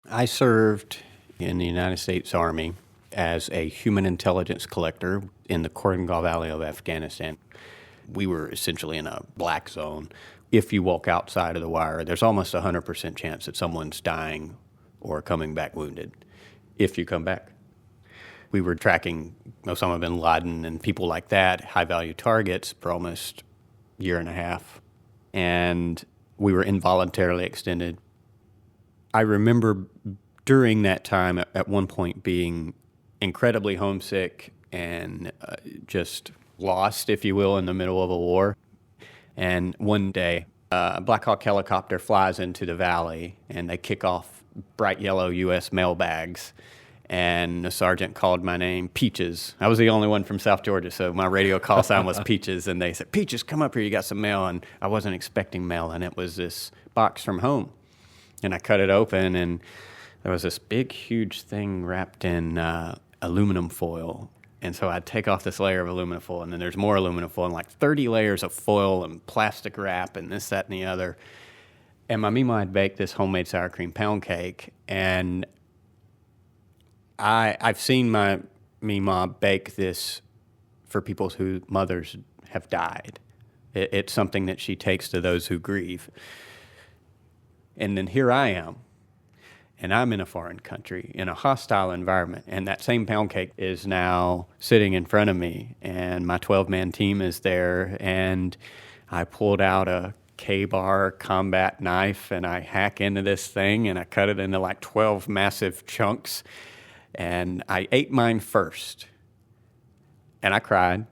I served in the United States Army as a human intelligence collector in the Korengal Valley of Afghanistan. We were essentially in a black zone. If you walk outside of the wire, there's almost a 100% chance that someone's dying or coming back wounded if you come back. We were tracking Osama bin Laden and people like that, high-value targets, for almost a year and a half. And we were involuntarily extended. I remember during that time at one point being incredibly homesick and just lost, if you will, in the middle of a war. And one day, a Black Hawk helicopter flies into the valley, and they kick off bright yellow U.S. mail bags. And the sergeant called my name Peaches. I was the only one from South Georgia, so my radio call sign was Peaches. And they said, "Peaches, come up here, you got some mail." And I wasn't expecting mail, and it was this box from home. And I cut it open, and there was this big, huge thing wrapped in aluminum foil. And so I'd take off this layer of aluminum foil, and then there's more aluminum foil, and like 30 layers of foil and plastic wrap and this, that, and the other. And my Mima had baked this homemade sour cream pound cake, and I've seen my Mima bake this for people whose mothers have died. It's something that she takes to those who grieve. And then here I am, and I'm in a foreign country, in a hostile environment, and that same pound cake is now sitting in front of me, and my 12-man team is there, and I pulled out a K-bar combat knife, and I hack into this thing, and I cut it into like 12 massive chunks, and I ate mine first, and I cried,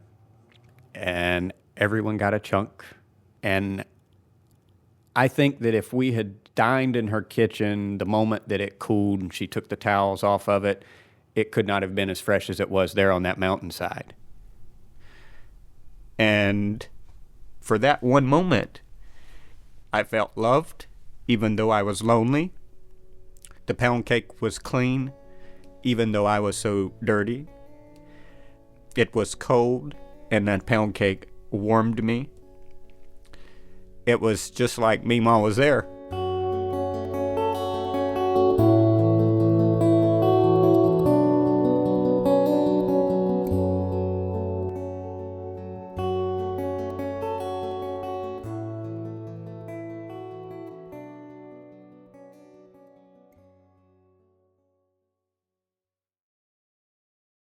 and everyone got a chunk, and I think that if we had dined in her kitchen the moment that it cooled and she took the towels off of it, it could not have been as fresh as it was there on that mountainside. And for that one moment, I felt loved, even though I was lonely. The pound cake was clean, even though I was so dirty. It was cold, and that pound cake warmed me. It was just like Mima was there.